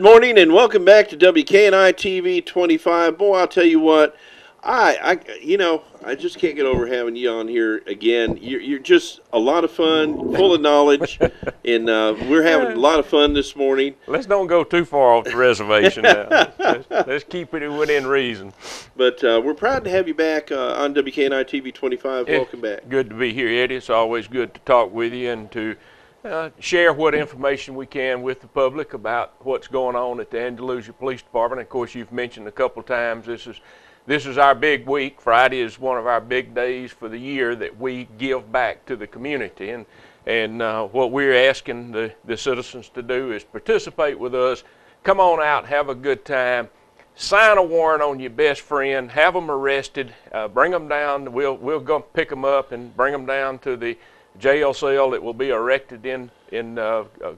morning and welcome back to WKNI TV 25. Boy, I'll tell you what, I just can't get over having you on here again. You're just a lot of fun, full of knowledge, and we're having a lot of fun this morning. Let's don't go too far off the reservation now. Let's keep it within reason. But we're proud to have you back on WKNI TV 25. Welcome back. Good to be here, Eddie. It's always good to talk with you and to share what information we can with the public about what's going on at the Andalusia Police Department. Of course, you've mentioned a couple times this is our big week. Friday is one of our big days for the year that we give back to the community. And what we're asking the citizens to do is participate with us. Come on out, have a good time. Sign a warrant on your best friend, have them arrested, bring them down. We'll go pick them up and bring them down to the jail cell that will be erected in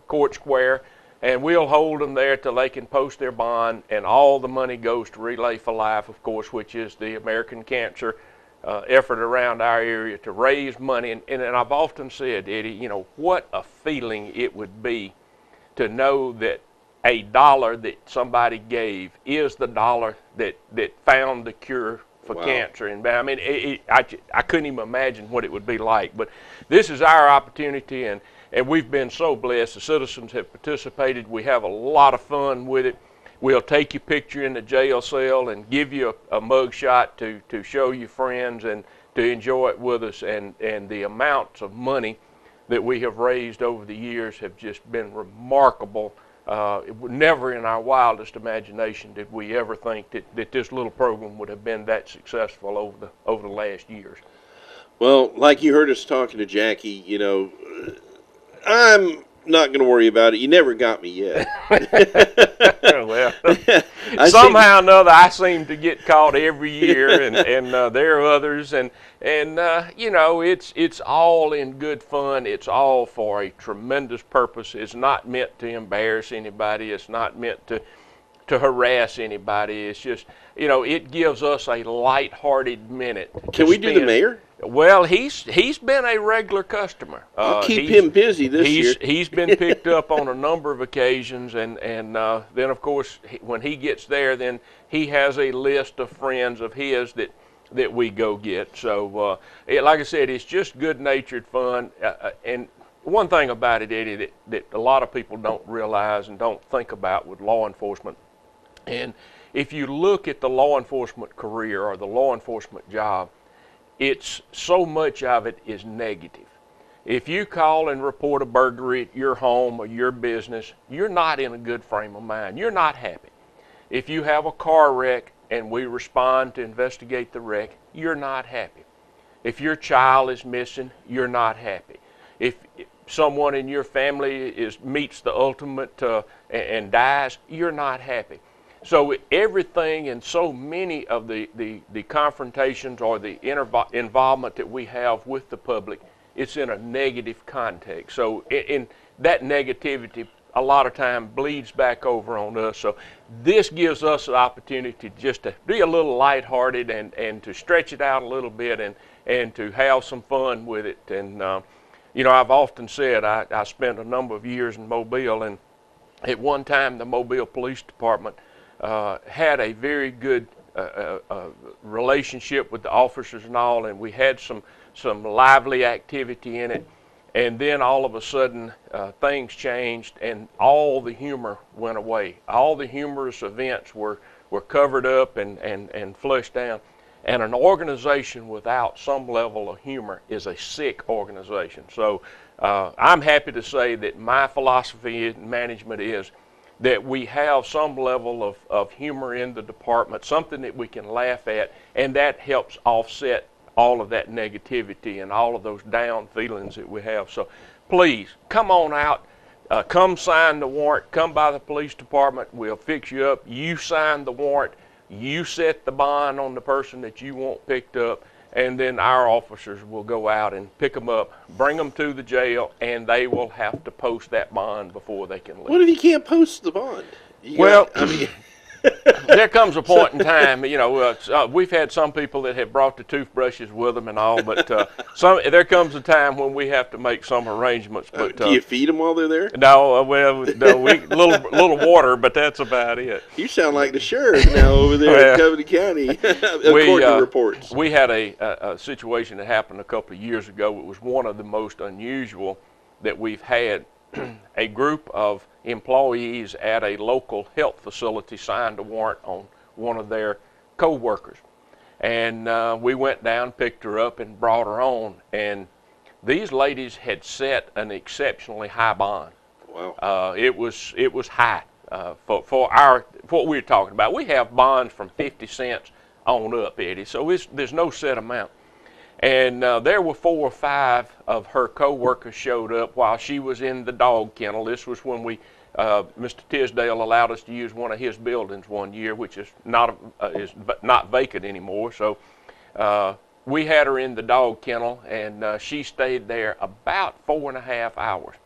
Court Square, and we'll hold them there till they can post their bond, and all the money goes to Relay for Life, of course, which is the American Cancer effort around our area to raise money. And I've often said, Eddie, you know, what a feeling it would be to know that a dollar that somebody gave is the dollar that found the cure for cancer. And I mean, I couldn't even imagine what it would be like. But this is our opportunity, and we've been so blessed. The citizens have participated. We have a lot of fun with it. We'll take your picture in the jail cell and give you a mug shot to show your friends and to enjoy it with us. And the amounts of money that we have raised over the years have just been remarkable. Never in our wildest imagination did we ever think that this little program would have been that successful over the last years. Well, like you heard us talking to Jackie, you know, I'm not going to worry about it. You never got me yet. Well, somehow or another, I seem to get caught every year, and there are others, and you know, it's all in good fun. It's all for a tremendous purpose. It's not meant to embarrass anybody. It's not meant to harass anybody. It's just, you know, it gives us a light-hearted minute. Can we do the mayor? Well, he's been a regular customer. I'll keep him busy this year. He's been picked up on a number of occasions, and then, of course, when he gets there, then he has a list of friends of his that we go get. So, like I said, it's just good-natured fun. And one thing about it, Eddie, that a lot of people don't realize and don't think about with law enforcement, and if you look at the law enforcement career or the law enforcement job, it's so much of it is negative. If you call and report a burglary at your home or your business, you're not in a good frame of mind. You're not happy. If you have a car wreck and we respond to investigate the wreck, you're not happy. If your child is missing, you're not happy. If someone in your family meets the ultimate and dies, you're not happy. So everything and so many of the confrontations or the involvement that we have with the public, it's in a negative context. So in that negativity, a lot of time bleeds back over on us. So this gives us an opportunity just to be a little lighthearted and to stretch it out a little bit and to have some fun with it. And you know, I've often said I spent a number of years in Mobile, and at one time the Mobile Police Department had a very good relationship with the officers and all, and we had some lively activity in it. And then all of a sudden, things changed, and all the humor went away. All the humorous events were covered up and flushed down. And an organization without some level of humor is a sick organization. So I'm happy to say that my philosophy in management is that we have some level of humor in the department, something that we can laugh at, and that helps offset all of that negativity and all of those down feelings that we have. So please, come on out, come sign the warrant, come by the police department, we'll fix you up. You sign the warrant, you set the bond on the person that you want picked up, and then our officers will go out and pick them up, bring them to the jail, and they will have to post that bond before they can leave. What if you can't post the bond? There comes a point in time, you know, we've had some people that have brought the toothbrushes with them and all, but there comes a time when we have to make some arrangements. But do you feed them while they're there? No, well, no, little water water, but that's about it. You sound like the sheriff now over there in Covington County, according to reports. We had a situation that happened a couple of years ago. It was one of the most unusual that we've had. A group of employees at a local health facility signed a warrant on one of their co-workers. And we went down, picked her up, and brought her on. And these ladies had set an exceptionally high bond. Wow. It was high for what we were talking about. We have bonds from 50 cents on up, Eddie, so there's no set amount. And there were 4 or 5 of her co-workers showed up while she was in the dog kennel. This was when Mr. Tisdale allowed us to use one of his buildings one year, which is not vacant anymore. So we had her in the dog kennel, and she stayed there about 4.5 hours.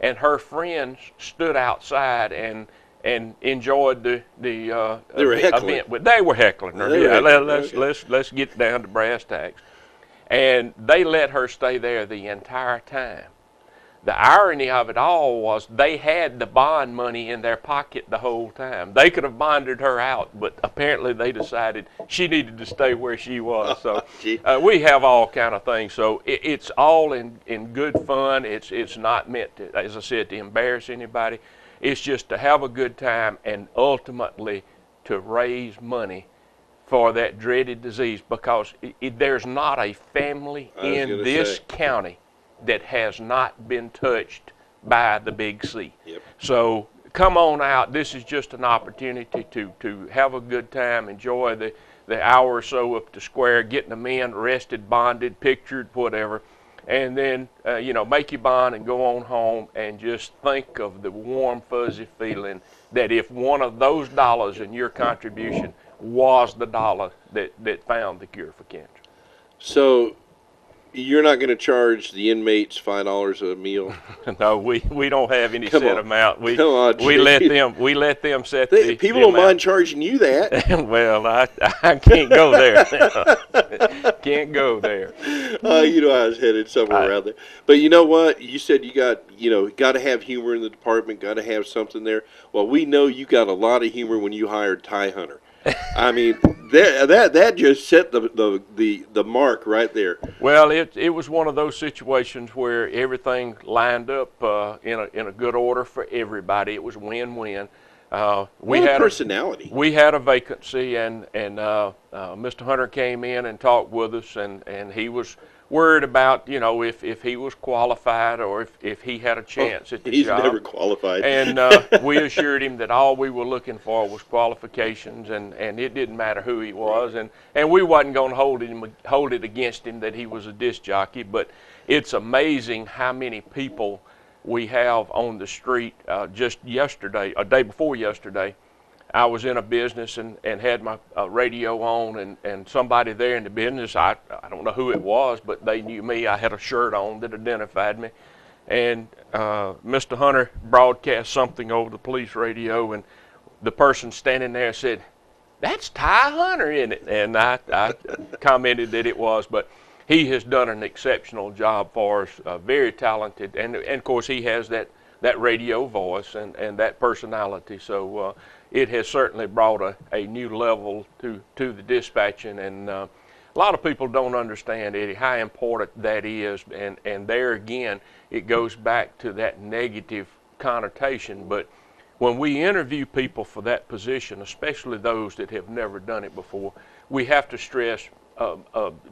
And her friends stood outside and enjoyed the event. But they were heckling her. Let's get down to brass tacks. And they let her stay there the entire time. The irony of it all was they had the bond money in their pocket the whole time. They could have bonded her out, but apparently they decided she needed to stay where she was. So we have all kind of things. So it's all in good fun. It's not meant to, as I said, to embarrass anybody. It's just to have a good time and ultimately to raise money for that dreaded disease, because there's not a family in this county that has not been touched by the Big C. Yep. So come on out. This is just an opportunity to have a good time, enjoy the hour or so up the square, getting them in, rested, bonded, pictured, whatever, and then make your bond and go on home, and just think of the warm, fuzzy feeling that if one of those dollars in your contribution was the dollar that found the cure for cancer. So you're not going to charge the inmates $5 a meal? No, we don't have any set amount. We let them set the people don't mind charging you that. Well, I can't go there. Can't go there. You know I was headed somewhere around there. But you know what? You said you got to have humor in the department, got to have something there. Well, we know you got a lot of humor when you hired Ty Hunter. I mean, that just set the mark right there. Well, it was one of those situations where everything lined up in a good order for everybody. It was win-win. We had personality. We had a vacancy, and Mr. Hunter came in and talked with us, and he was worried about, if he was qualified or if he had a chance at the job. He's never qualified. And we assured him that all we were looking for was qualifications, and it didn't matter who he was. And we wasn't going to hold it against him that he was a disc jockey, but it's amazing how many people we have on the street. Just yesterday, a day before yesterday, I was in a business and had my radio on, and somebody there in the business, I don't know who it was, but they knew me. I had a shirt on that identified me. And Mr. Hunter broadcast something over the police radio, and the person standing there said, "That's Ty Hunter, isn't it?" And I commented that it was, but he has done an exceptional job for us, very talented, and of course he has that radio voice and that personality. So it has certainly brought a new level to the dispatching, and a lot of people don't understand, Eddie, how important that is, and there again it goes back to that negative connotation. But when we interview people for that position, especially those that have never done it before, we have to stress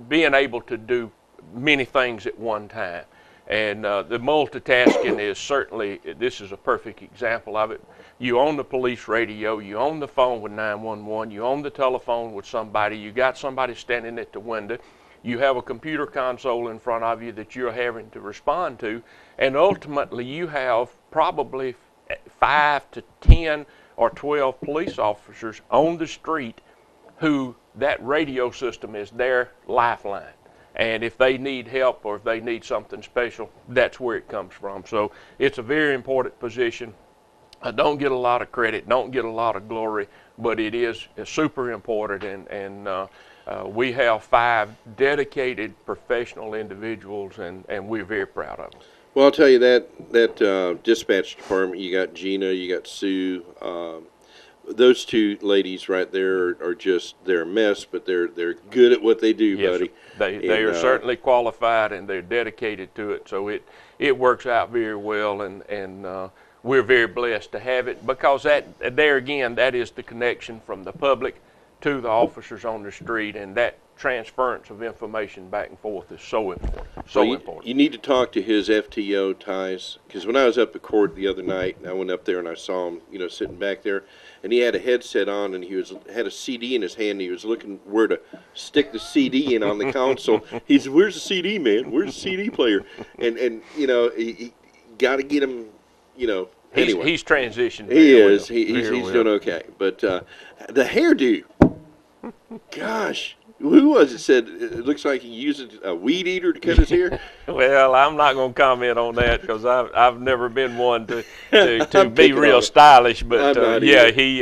being able to do many things at one time. And the multitasking is certainly, this is a perfect example of it. You on the police radio, you on the phone with 911, you on the telephone with somebody, you got somebody standing at the window, you have a computer console in front of you that you're having to respond to, and ultimately you have probably 5 to 10 or 12 police officers on the street who that radio system is their lifeline. And if they need help or if they need something special, that's where it comes from. So it's a very important position. I don't get a lot of credit, don't get a lot of glory, but it is super important. And we have 5 dedicated professional individuals, and we're very proud of them. Well, I'll tell you that dispatch department. You got Gina, you got Sue. Those two ladies right there are just they're a mess, but they're good at what they do, Yes, buddy. they are certainly qualified and they're dedicated to it. So it works out very well, and we're very blessed to have it, because that there again, that is the connection from the public to the officers on the street, and that transference of information back and forth is so important. So important. You need to talk to his FTO ties, because when I was up at court the other night, and I went up there and I saw him, sitting back there, and he had a headset on, and had a CD in his hand. And he was looking where to stick the CD in on the console. He said, "Where's the CD, man? Where's the CD player?" And he got to get him, Anyway, he's transitioned. He is. Well, He's doing okay. But the hairdo, gosh. Who was it said it looks like he used a weed eater to cut his hair? Well, I'm not going to comment on that, because I've never been one to be real stylish. But yeah, he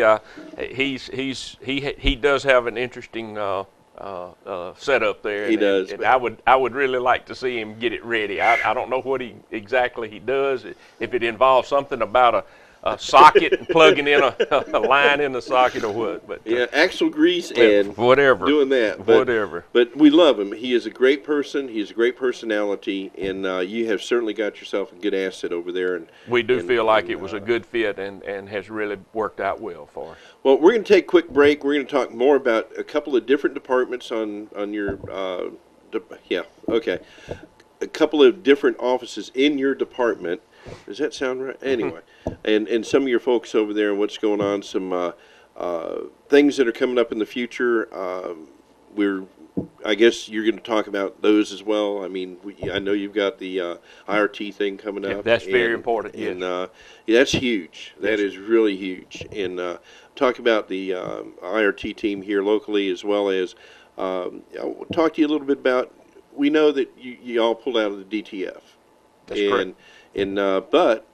does have an interesting setup there. He does. And I would really like to see him get it ready. I don't know what exactly he does. If it involves something about a socket and plugging in a line in the socket or what. But yeah, axle grease and whatever. Doing that. Whatever. But we love him. He is a great person. He has a great personality, and you have certainly got yourself a good asset over there. And we do feel like it was a good fit and has really worked out well for us. Well, we're going to take a quick break. We're going to talk more about a couple of different departments on your a couple of different offices in your department. Does that sound right? Anyway, and some of your folks over there and what's going on, some things that are coming up in the future. I guess you're going to talk about those as well. I mean, I know you've got the IRT thing coming up. That's very important. Yes. And that's huge. That is really huge. And talk about the IRT team here locally, as well as I'll talk to you a little bit about. We know that you all pulled out of the DTF. That's correct. But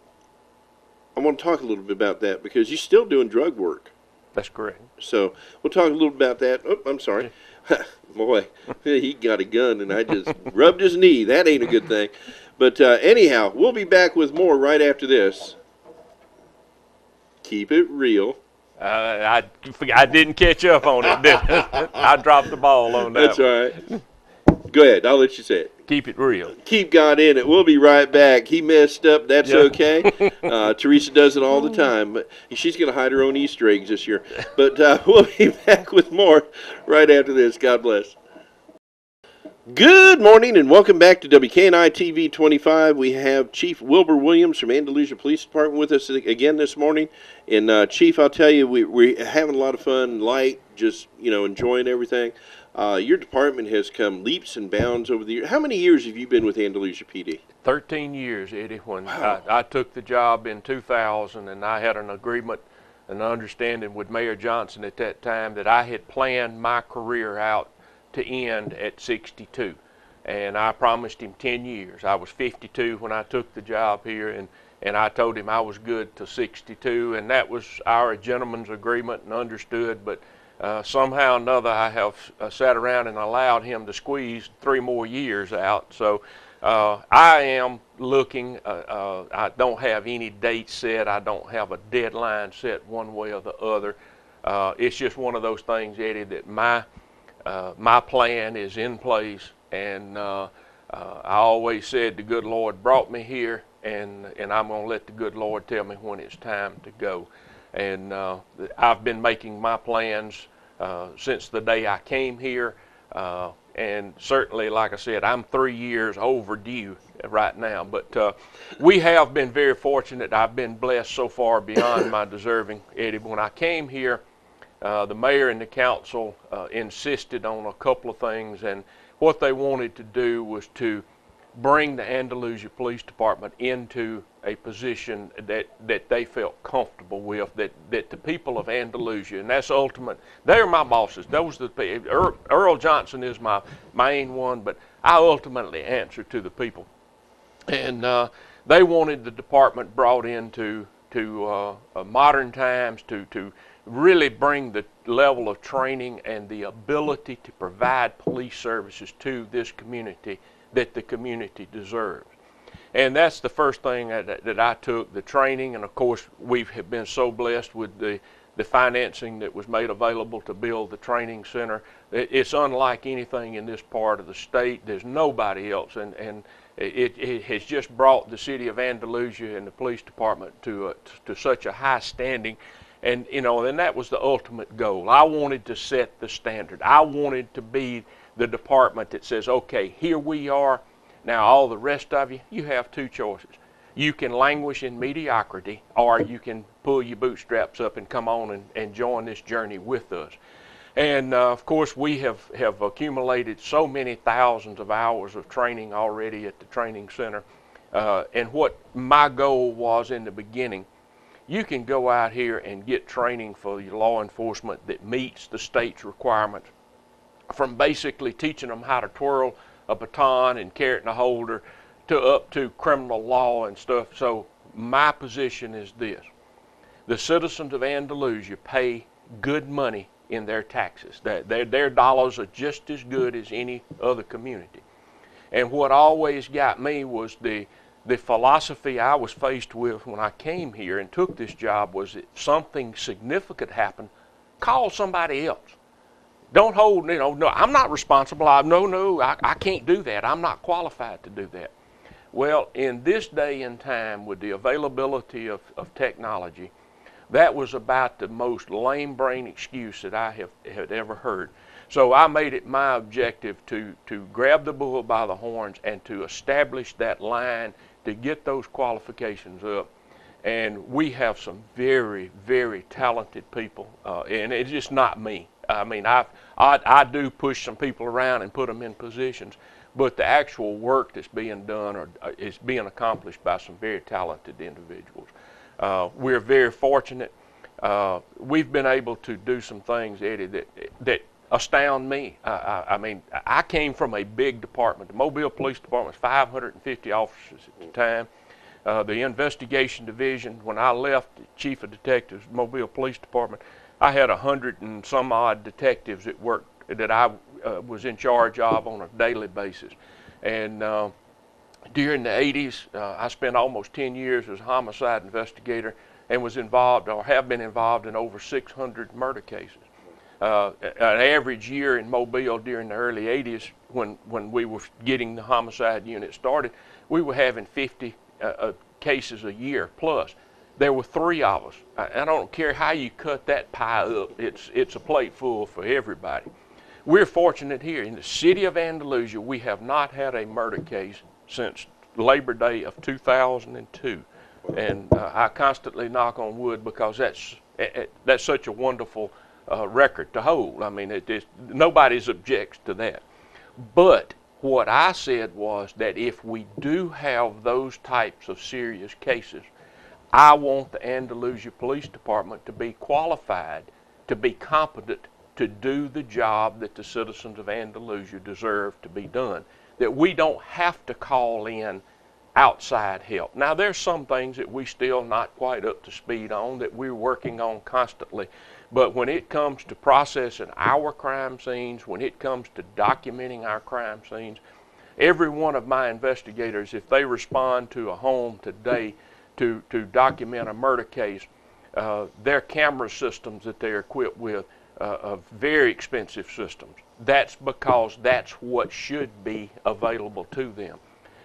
I want to talk a little bit about that, because you're still doing drug work. That's correct. So we'll talk a little bit about that. Oh, I'm sorry. Boy, he got a gun and I just rubbed his knee. That ain't a good thing. But anyhow, we'll be back with more right after this. Keep it real. I didn't catch up on it, did I? I dropped the ball on that. That's all right. Go ahead. I'll let you say it. Keep it real. Keep God in it. We'll be right back. He messed up. That's okay. Teresa does it all the time, but she's going to hide her own Easter eggs this year. But we'll be back with more right after this. God bless. Good morning and welcome back to WKNI TV 25. We have Chief Wilbur Williams from Andalusia Police Department with us again this morning. And Chief, I'll tell you, we're having a lot of fun, light, just enjoying everything. Your department has come leaps and bounds over the years. How many years have you been with Andalusia PD? 13 years, Eddie. When wow. I took the job in 2000, and I had an agreement, an understanding with Mayor Johnson at that time that I had planned my career out to end at 62. And I promised him 10 years. I was 52 when I took the job here, and I told him I was good to 62, and that was our gentleman's agreement and understood. But somehow or another, I have sat around and allowed him to squeeze 3 more years out. So I am looking. I don't have any date set. I don't have a deadline set one way or the other. It's just one of those things, Eddie, that my plan is in place. And I always said the good Lord brought me here, and I'm going to let the good Lord tell me when it's time to go. And I've been making my plans since the day I came here. And certainly, like I said, I'm 3 years overdue right now. But we have been very fortunate. I've been blessed so far beyond my deserving, Eddie. When I came here, the mayor and the council insisted on a couple of things. And what they wanted to do was to bring the Andalusia Police Department into a position that they felt comfortable with, that the people of Andalusia, and that's ultimate, they're my bosses. Those are the Earl Johnson is my main one, but I ultimately answer to the people. And they wanted the department brought into modern times to really bring the level of training and the ability to provide police services to this community that the community deserves. And that's the first thing that I took, the training. And of course, we have been so blessed with the financing that was made available to build the training center. It's unlike anything in this part of the state. There's nobody else, and it has just brought the city of Andalusia and the police department to such a high standing. And and that was the ultimate goal. I wanted to set the standard. I wanted to be the department that says, okay, here we are. Now all the rest of you, you have two choices. You can languish in mediocrity, or you can pull your bootstraps up and come on and join this journey with us. And of course, we have accumulated so many thousands of hours of training already at the training center. And what my goal was in the beginning, you can go out here and get training for your law enforcement that meets the state's requirements, from basically teaching them how to twirl a baton and carry it in a holder to up to criminal law and stuff. So my position is this: the citizens of Andalusia pay good money in their taxes. Their dollars are just as good as any other community. And what always got me was the philosophy I was faced with when I came here and took this job was that something significant happened, call somebody else. Don't hold, no, I'm not responsible. I can't do that. I'm not qualified to do that. Well, in this day and time, with the availability of technology, that was about the most lame brain excuse that I had ever heard. So I made it my objective to grab the bull by the horns and to establish that line, to get those qualifications up. And we have some very, very talented people, and it's just not me. I mean, I do push some people around and put them in positions, but the actual work that's being done is being accomplished by some very talented individuals. We're very fortunate. We've been able to do some things, Eddie, that astound me. I mean, I came from a big department. The Mobile Police Department was 550 officers at the time. The investigation division, when I left the Chief of Detectives, Mobile Police Department, I had 100 and some odd detectives that worked, that I was in charge of on a daily basis. And during the 80s, I spent almost 10 years as a homicide investigator and was involved, or have been involved, in over 600 murder cases. An average year in Mobile during the early 80s, when we were getting the homicide unit started, we were having 50 cases a year plus. There were 3 of us. I don't care how you cut that pie up, it's a plate full for everybody. We're fortunate here in the city of Andalusia. We have not had a murder case since Labor Day of 2002, and I constantly knock on wood, because that's such a wonderful record to hold. I mean, nobody objects to that. But what I said was that if we do have those types of serious cases, I want the Andalusia Police Department to be qualified, to be competent to do the job that the citizens of Andalusia deserve to be done, that we don't have to call in outside help. Now, there's some things that we still not quite up to speed on, that we're working on constantly, but when it comes to processing our crime scenes, when it comes to documenting our crime scenes, every one of my investigators, if they respond to a home today to document a murder case, their camera systems that they're equipped with are very expensive systems. That's because that's what should be available to them.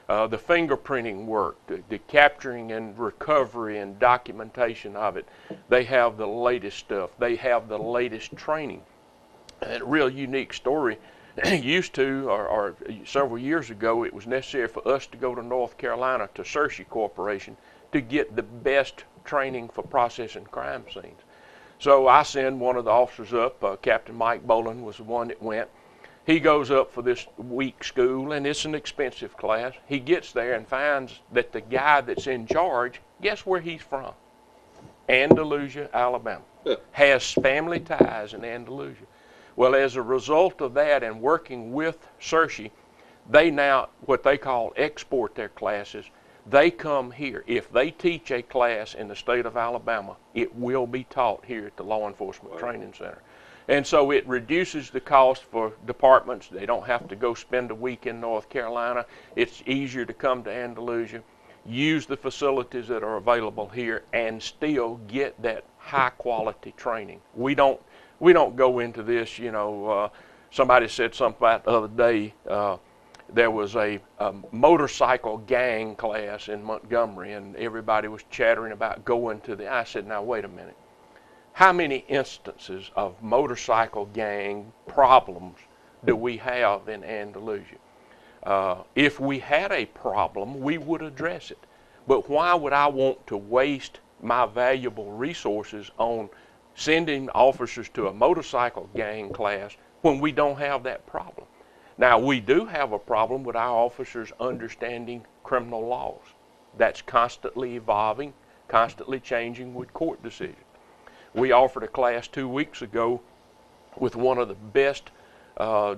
The fingerprinting work, the capturing and recovery and documentation of it, they have the latest stuff. They have the latest training. And a real unique story, used to, or several years ago, it was necessary for us to go to North Carolina to Searcy Corporation to get the best training for processing crime scenes. So I send one of the officers up, Captain Mike Boland was the one that went. He goes up for this week school, and it's an expensive class. He gets there and finds that the guy that's in charge, guess where he's from? Andalusia, Alabama. Has family ties in Andalusia. Well, as a result of that and working with Searcy, they now, what they call, export their classes. They come here. If they teach a class in the state of Alabama, it will be taught here at the Law Enforcement Training Center. And so it reduces the cost for departments. They don't have to go spend a week in North Carolina. It's easier to come to Andalusia. use the facilities that are available here, and still get that high quality training. We don't go into this, somebody said something about the other day, there was a motorcycle gang class in Montgomery, and everybody was chattering about going to I said, now wait a minute. How many instances of motorcycle gang problems do we have in Andalusia? If we had a problem, we would address it. But why would I want to waste my valuable resources on sending officers to a motorcycle gang class when we don't have that problem? Now, we do have a problem with our officers understanding criminal laws. That's constantly evolving, constantly changing with court decisions. We offered a class 2 weeks ago with one of the best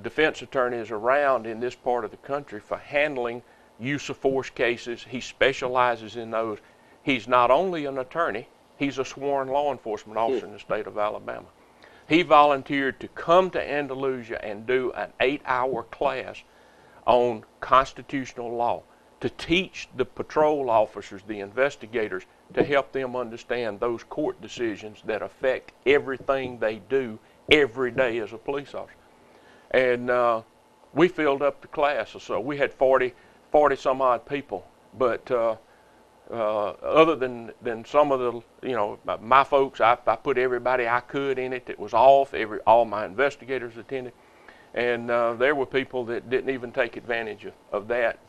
defense attorneys around in this part of the country for handling use of force cases. He specializes in those. He's not only an attorney, he's a sworn law enforcement officer in the state of Alabama. He volunteered to come to Andalusia and do an 8-hour class on constitutional law to teach the patrol officers, the investigators, to help them understand those court decisions that affect everything they do every day as a police officer. And we filled up the class. So we had 40 some odd people. But other than some of the, my folks, I put everybody I could in it. It was off. All my investigators attended. And there were people that didn't even take advantage of that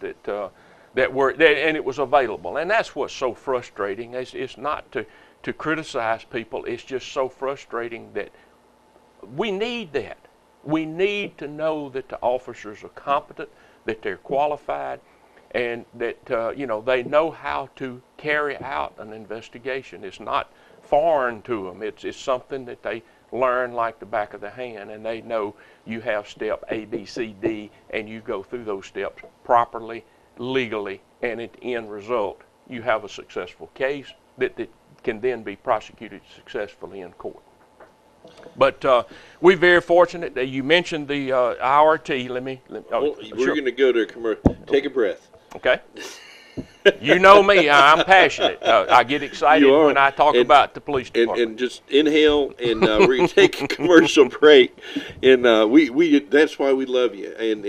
and it was available. And that's what's so frustrating. It's not to criticize people. It's just so frustrating that we need that. We need to know that the officers are competent, that they're qualified, and that they know how to carry out an investigation. It's not foreign to them. It's something that they learn like the back of their hand, and they know you have step A, B, C, D, and you go through those steps properly, legally, and at the end result, you have a successful case that can then be prosecuted successfully in court. But we're very fortunate that you mentioned the IRT. We're going to go to a commercial. Take a breath. Okay. You know me. I'm passionate. I get excited when I talk about the police department. And just inhale, and we're going to take a commercial break. And that's why we love you. And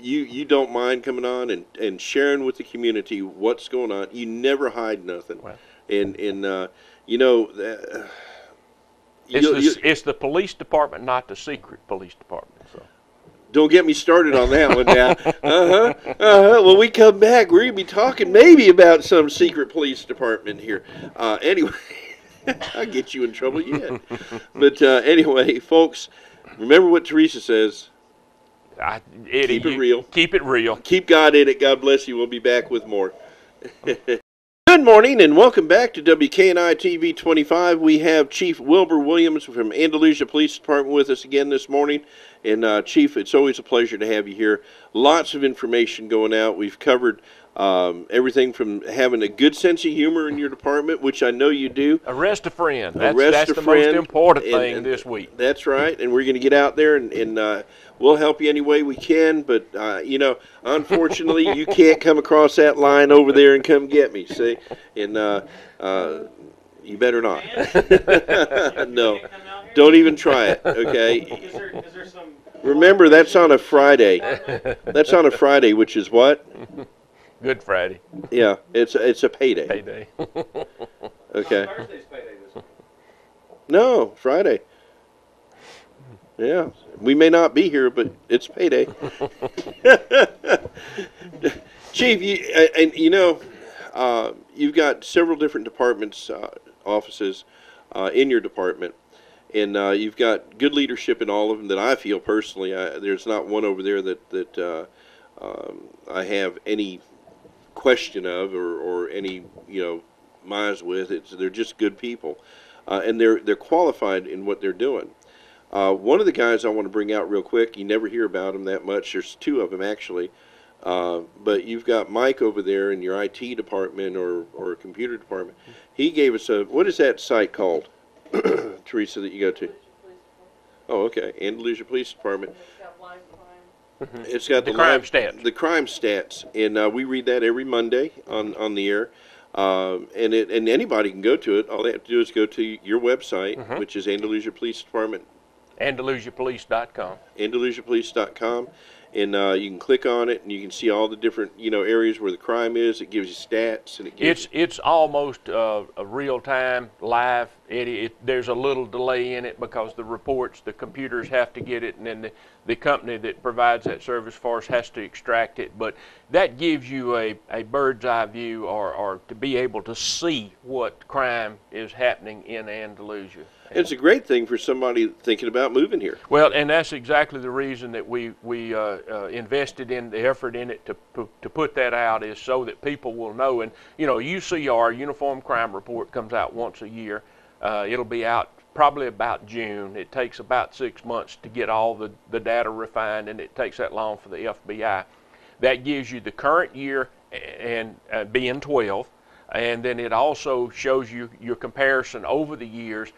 you don't mind coming on and sharing with the community what's going on. You never hide nothing. Well, it's the police department, not the secret police department. So. Don't get me started on that one now. When we come back, we're going to be talking maybe about some secret police department here. Anyway, I'll get you in trouble yet. But anyway, folks, remember what Teresa says. Keep it real. Keep it real. Keep God in it. God bless you. We'll be back with more. Good morning and welcome back to WKNI TV 25. We have Chief Wilbur Williams from Andalusia Police Department with us again this morning. And Chief, it's always a pleasure to have you here. Lots of information going out. We've covered everything from having a good sense of humor in your department, which I know you do. Arrest a friend. That's the most important thing this week. That's right. And we're going to get out there and we'll help you any way we can. But, unfortunately, you can't come across that line over there and come get me, see? And you better not. No. Don't even try it, okay? Is there some... Remember, that's on a Friday. That's on a Friday, which is what? Good Friday. Yeah, it's a payday. Payday. Okay. Thursday's payday this week. No, Friday. Yeah, we may not be here, but it's payday. Chief, you've got several different departments, offices in your department. And you've got good leadership in all of them that I feel personally. There's not one over there that I have any question of or any minds with. They're just good people, and they're qualified in what they're doing. One of the guys I want to bring out real quick. You never hear about him that much. There's two of them actually, but you've got Mike over there in your IT department or computer department. He gave us what is that site called? Teresa, that you go to? Oh, okay. Andalusia Police Department. It's got The crime stats. the crime stats, and we read that every Monday on the air. And anybody can go to it. All they have to do is go to your website, which is Andalusia Police Department, AndalusiaPolice.com. AndalusiaPolice.com, and you can click on it, and you can see all the different areas where the crime is. It gives you stats, and it gives It's almost a real time live. There's a little delay in it because the computers have to get it, and then the company that provides that service for us has to extract it. But that gives you a bird's eye view, or to be able to see what crime is happening in Andalusia. It's a great thing for somebody thinking about moving here. Well, and that's exactly the reason that we invested in the effort in it to put that out, is so that people will know. And UCR, Uniform Crime Report, comes out once a year. It'll be out probably about June. It takes about 6 months to get all the data refined, and it takes that long for the FBI. That gives you the current year, and being 12, and then it also shows you your comparison over the years.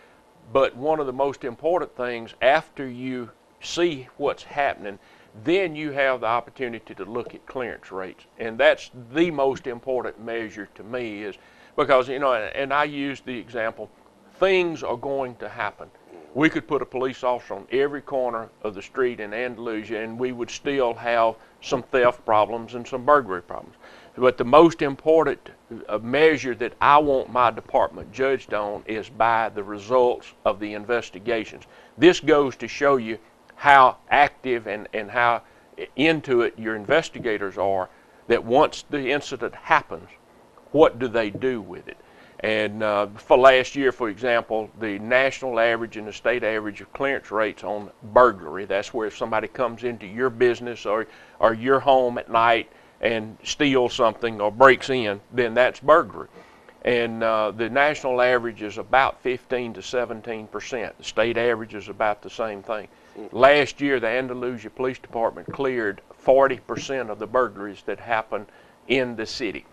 But one of the most important things, after you see what's happening, then you have the opportunity to look at clearance rates. And that's the most important measure to me, is because, and I use the example, things are going to happen. We could put a police officer on every corner of the street in Andalusia, and we would still have some theft problems and some burglary problems. But the most important measure that I want my department judged on is by the results of the investigations. This goes to show you how active and how into it your investigators are, that once the incident happens, what do they do with it? And for last year, for example, the national average and the state average of clearance rates on burglary, that's where if somebody comes into your business or your home at night and steals something or breaks in, then that's burglary. And the national average is about 15 to 17%. The state average is about the same thing. Last year, the Andalusia Police Department cleared 40% of the burglaries that happened in the city.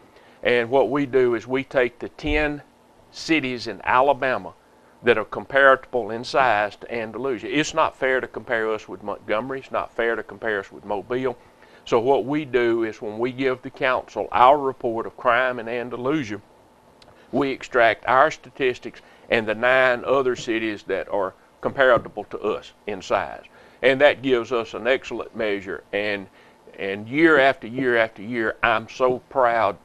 And what we do is we take the 10 cities in Alabama that are comparable in size to Andalusia. It's not fair to compare us with Montgomery. It's not fair to compare us with Mobile. So what we do is, when we give the council our report of crime in Andalusia, we extract our statistics and the 9 other cities that are comparable to us in size. And that gives us an excellent measure. And year after year after year, I'm so proud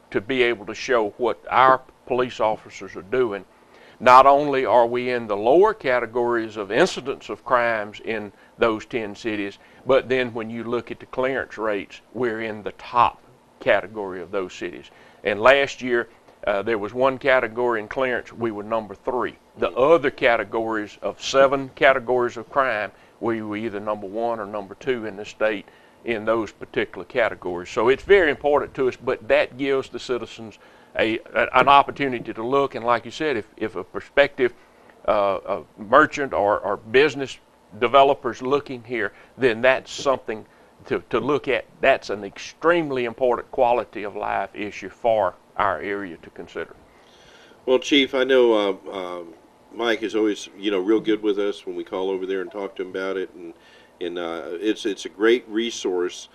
to be able to show what our police officers are doing. Not only are we in the lower categories of incidents of crimes in those 10 cities, but then when you look at the clearance rates, we're in the top category of those cities. And last year, there was one category in clearance, we were number 3. The other categories of 7 categories of crime, we were either number 1 or number 2 in the state in those particular categories. So it's very important to us, but that gives the citizens an opportunity to look. And like you said, if a prospective merchant or business developers looking here, then that's something to look at. That's an extremely important quality of life issue for our area to consider. Well, Chief, I know Mike is always real good with us when we call over there and talk to him about it, and it's a great resource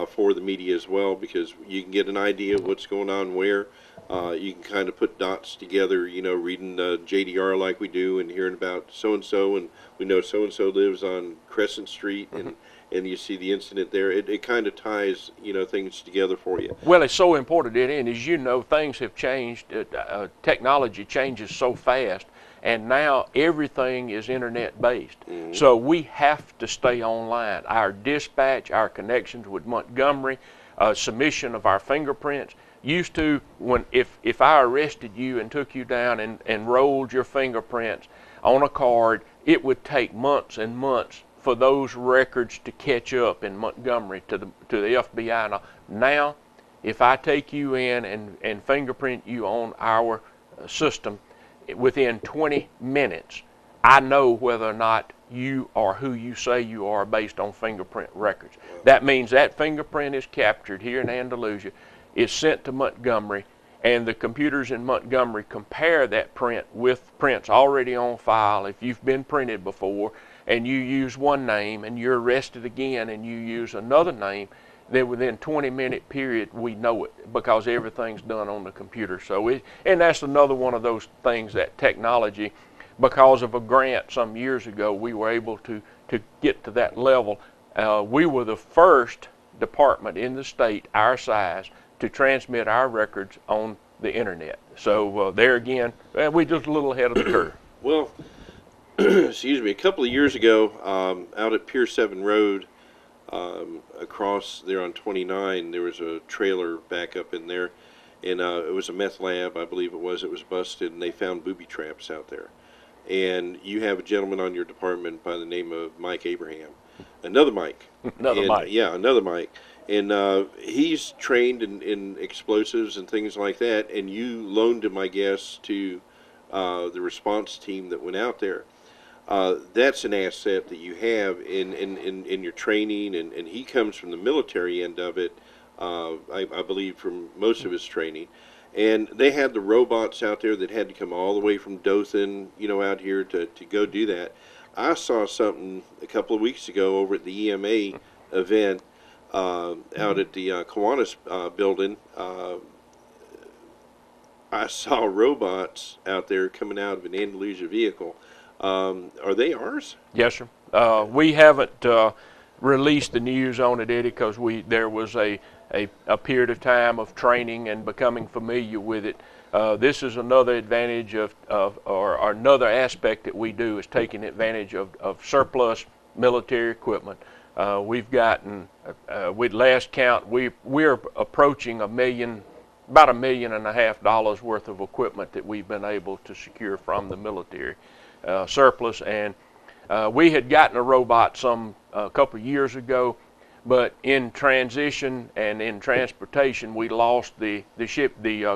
for the media as well, because you can get an idea of what's going on where. You can kind of put dots together, reading JDR like we do, and hearing about so-and-so, and we know so-and-so lives on Crescent Street, and you see the incident there. It kind of ties, things together for you. Well, it's so important, and as you know, things have changed. Technology changes so fast, and now everything is internet-based. So we have to stay online. Our dispatch, our connections with Montgomery, submission of our fingerprints. Used to, if I arrested you and took you down and rolled your fingerprints on a card, it would take months and months for those records to catch up in Montgomery to the FBI. Now, if I take you in and fingerprint you on our system, within 20 minutes, I know whether or not you are who you say you are based on fingerprint records. That means that fingerprint is captured here in Andalusia, is sent to Montgomery, and the computers in Montgomery compare that print with prints already on file, if you've been printed before, and you use one name and you're arrested again and you use another name, then within 20-minute period we know it because everything's done on the computer. So and that's another one of those things that technology, because of a grant some years ago, we were able to get to that level. We were the first department in the state our size to transmit our records on the internet. So there again, we're just a little ahead of the curve. Well, excuse me, a couple of years ago, out at Pier 7 Road, across there on 29, there was a trailer back up in there, and it was a meth lab, I believe it was busted, and they found booby traps out there. And you have a gentleman on your department by the name of Mike Abraham. Another Mike. Mike. Yeah, another Mike. And he's trained in explosives and things like that, and you loaned him, I guess, to the response team that went out there. That's an asset that you have in your training, and he comes from the military end of it, I believe, from most of his training. And they had the robots out there that had to come all the way from Dothan, out here to go do that. I saw something a couple of weeks ago over at the EMA event out at the Kiwanis building. I saw robots out there coming out of an Andalusia vehicle. Are they ours? Yes, sir. We haven't released the news on it, Eddie, because there was a period of time of training and becoming familiar with it. This is another advantage or another aspect that we do, is taking advantage of surplus military equipment. We've gotten, with last count, we're approaching about $1.5 million worth of equipment that we've been able to secure from the military surplus. And we had gotten a robot a couple of years ago, but in transition and in transportation, we lost the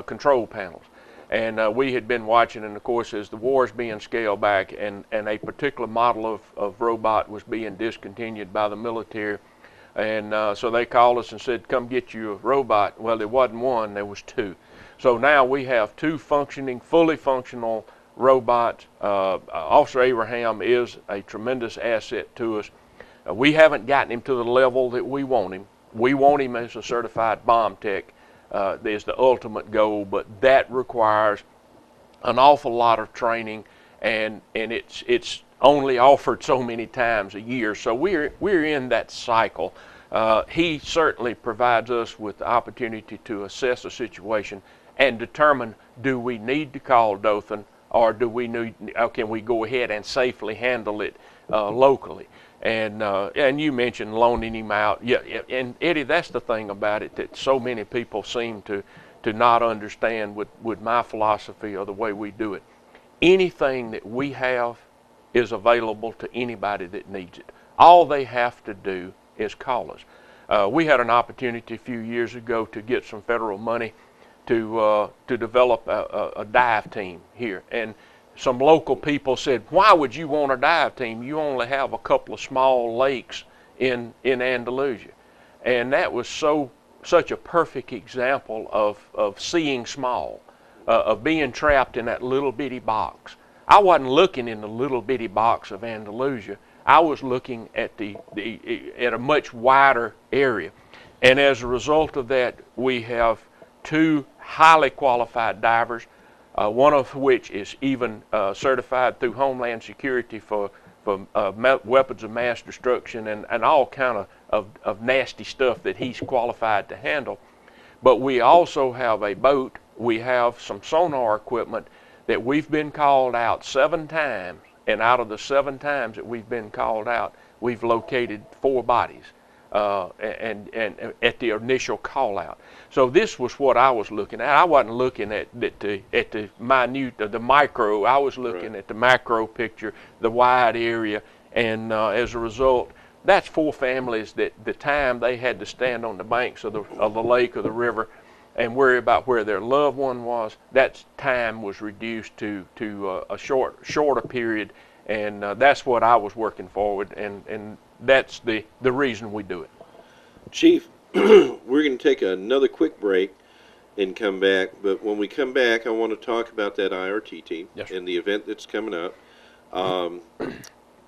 control panels. And we had been watching, and of course, as the war's being scaled back, and a particular model of robot was being discontinued by the military. And so they called us and said, come get you a robot. Well, there wasn't one, there was two. So now we have two fully functional robots. Officer Abraham is a tremendous asset to us. We haven't gotten him to the level that we want him. We want him as a certified bomb tech. Is the ultimate goal, but that requires an awful lot of training, and it's only offered so many times a year. So we're in that cycle. He certainly provides us with the opportunity to assess a situation and determine, do we need to call Dothan, or can we go ahead and safely handle it locally? And you mentioned loaning him out. Yeah, and Eddie, that's the thing about it that so many people seem to not understand with my philosophy or the way we do it. Anything that we have is available to anybody that needs it. All they have to do is call us. We had an opportunity a few years ago to get some federal money to develop a dive team here, and some local people said, why would you want a dive team? You only have a couple of small lakes in Andalusia. And that was such a perfect example of seeing small, of being trapped in that little bitty box. I wasn't looking in the little bitty box of Andalusia. I was looking at at a much wider area. And as a result of that, we have two highly qualified divers, one of which is even certified through Homeland Security for weapons of mass destruction and all kind of nasty stuff that he's qualified to handle. But we also have a boat. We have some sonar equipment that we've been called out 7 times, and out of the 7 times that we've been called out, we've located 4 bodies. And at the initial call out. So this was what I was looking at. I wasn't looking at the minute, the micro. I was looking at the macro picture, the wide area, and as a result, that's 4 families that the time they had to stand on the banks of the lake or the river and worry about where their loved one was. That time was reduced to a shorter period, and that's what I was working forward, and that's the reason we do it. Chief, we're going to take another quick break and come back, but when we come back, I want to talk about that IRT team. Yes, and the event that's coming up.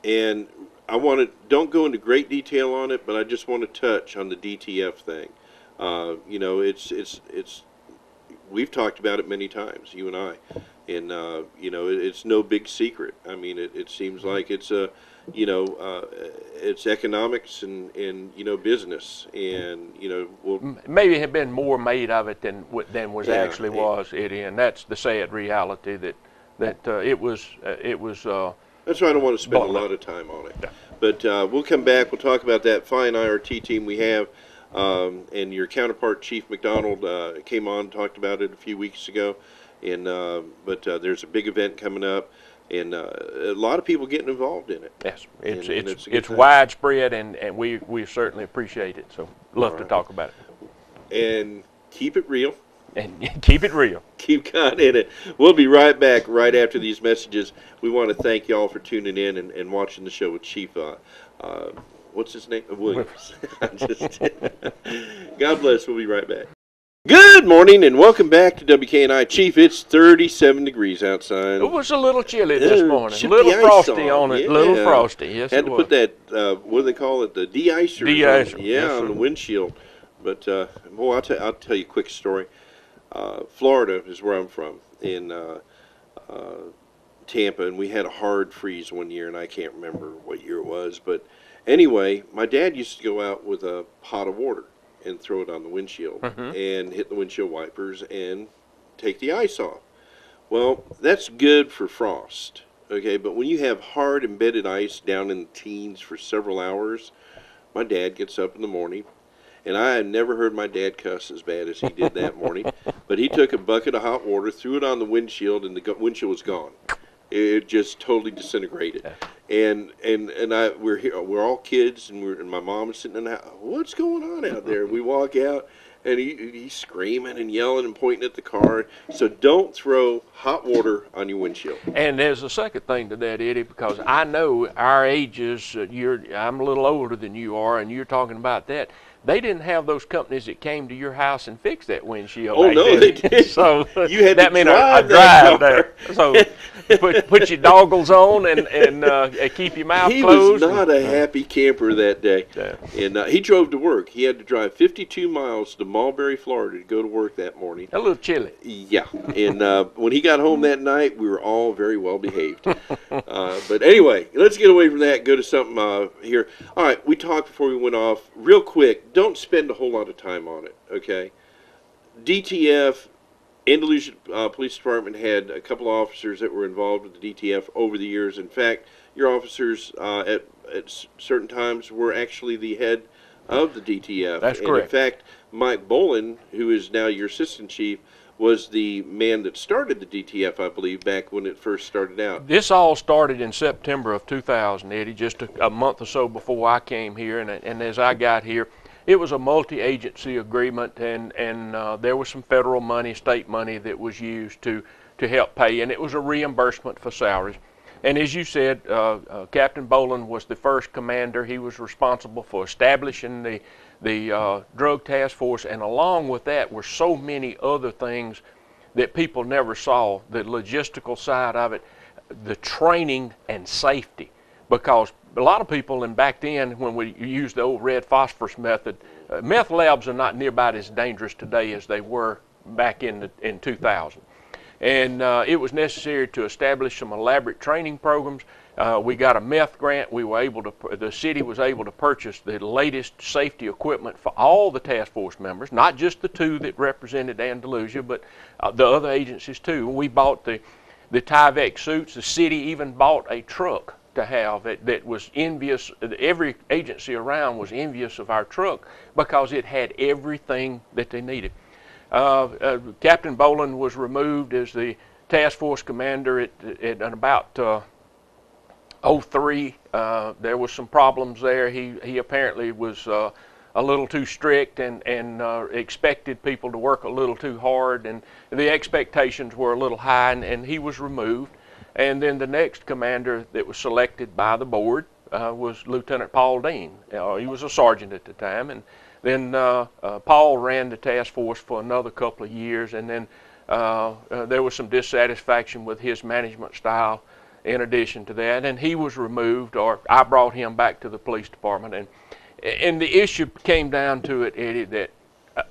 And I want to, don't go into great detail on it, but I just want to touch on the DTF thing. You know, we've talked about it many times, you and I, and you know, it's no big secret. I mean, it seems like it's a, you know, it's economics and you know, business, and you know, maybe have been more made of it than was Yeah, actually was, Eddie, and that's the sad reality that it was. That's why I don't want to spend a lot of time on it. Yeah. But we'll come back. We'll talk about that fine IRT team we have. And your counterpart, Chief McDonald, came on and talked about it a few weeks ago. And but there's a big event coming up, and a lot of people getting involved in it. Yes, And it's widespread, and we certainly appreciate it. So love to talk about it. And keep it real. And keep it real. Keep God in it. We'll be right back right after these messages. We want to thank y'all for tuning in and watching the show with Chief, what's his name? Williams. God bless. We'll be right back. Good morning and welcome back to WKNI. Chief, it's 37 degrees outside. It was a little chilly this morning. A Chipped little the ice frosty on. on it. Yeah. Little frosty, yes Had it to was. put that, what do they call it, the de-icer. De-icer, Yeah, yes, on sir. the windshield. But, boy, I'll tell you a quick story. Florida is where I'm from, in Tampa, and we had a hard freeze one year, and I can't remember what year it was. But anyway, my dad used to go out with a pot of water and throw it on the windshield and hit the windshield wipers and take the ice off. Well, that's good for frost, okay? But when you have hard embedded ice down in the teens for several hours, my dad gets up in the morning, and I had never heard my dad cuss as bad as he did that morning, but he took a bucket of hot water, threw it on the windshield, and the windshield was gone. It just totally disintegrated. And we're all kids, and my mom is sitting in the house. What's going on out there? And we walk out, and he's screaming and yelling and pointing at the car. So don't throw hot water on your windshield. And there's a second thing to that, Eddie, because I know our ages, I'm a little older than you are, and you're talking about that. They didn't have those companies that came to your house and fixed that windshield. Oh, no, they did. So You had that to meant drive a that drive there. So put your goggles on and keep your mouth He closed. was not a happy camper that day. Yeah. And he drove to work. He had to drive 52 miles to Mulberry, Florida to go to work that morning. A little chilly. Yeah. And when he got home that night, we were all very well behaved. But anyway, let's get away from that and go to something here. All right, we talked before we went off. Real quick, don't spend a whole lot of time on it, okay? DTF, Andalusia Police Department had a couple of officers that were involved with the DTF over the years. In fact, your officers at certain times were actually the head of the DTF. That's and correct. In fact, Mike Bolin, who is now your assistant chief, was the man that started the DTF, I believe, back when it first started out. This all started in September of 2000, Eddie, just a month or so before I came here. And as I got here, it was a multi-agency agreement, and there was some federal money, state money that was used to help pay, and it was a reimbursement for salaries. And as you said, Captain Bolin was the first commander. He was responsible for establishing the drug task force, and along with that were so many other things that people never saw, the logistical side of it, the training and safety. Because a lot of people, and back then when we used the old red phosphorus method, meth labs are not nearby as dangerous today as they were back in 2000. And it was necessary to establish some elaborate training programs. We got a meth grant. We were able to, the city was able to purchase the latest safety equipment for all the task force members, not just the two that represented Andalusia, but the other agencies too. We bought the Tyvek suits. The city even bought a truck to have that was envious. Every agency around was envious of our truck because it had everything that they needed. Captain Bolin was removed as the task force commander at about 03. There was some problems there. He apparently was a little too strict and expected people to work a little too hard, and the expectations were a little high, and he was removed. And then the next commander that was selected by the board was Lieutenant Paul Dean. He was a sergeant at the time, and then Paul ran the task force for another couple of years, and then there was some dissatisfaction with his management style, in addition to that, and he was removed, or I brought him back to the police department. And the issue came down to it, Eddie, that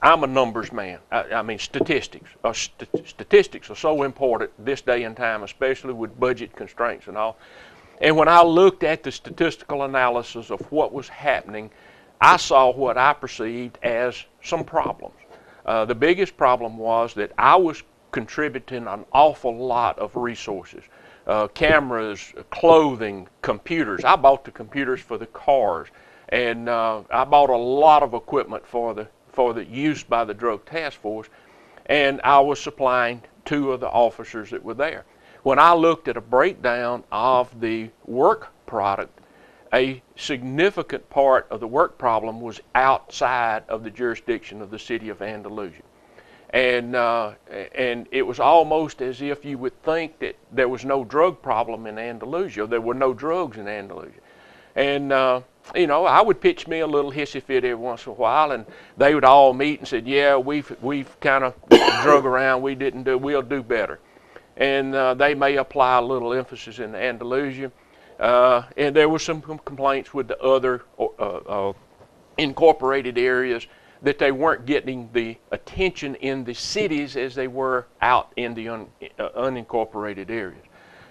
I'm a numbers man. I mean, statistics. Statistics are so important this day and time, especially with budget constraints and all. And when I looked at the statistical analysis of what was happening, I saw what I perceived as some problems. The biggest problem was that I was contributing an awful lot of resources. Cameras, clothing, computers. I bought the computers for the cars, and I bought a lot of equipment for the use by the Drug Task Force, and I was supplying 2 of the officers that were there. When I looked at a breakdown of the work product, a significant part of the work problem was outside of the jurisdiction of the city of Andalusia. And it was almost as if you would think that there was no drug problem in Andalusia, there were no drugs in Andalusia. And you know, I would pitch me a little hissy fit every once in a while, and they would all meet and said, yeah, we've kind of drug around, we'll do better. And they may apply a little emphasis in Andalusia. And there were some complaints with the other incorporated areas that they weren't getting the attention in the cities as they were out in the unincorporated areas.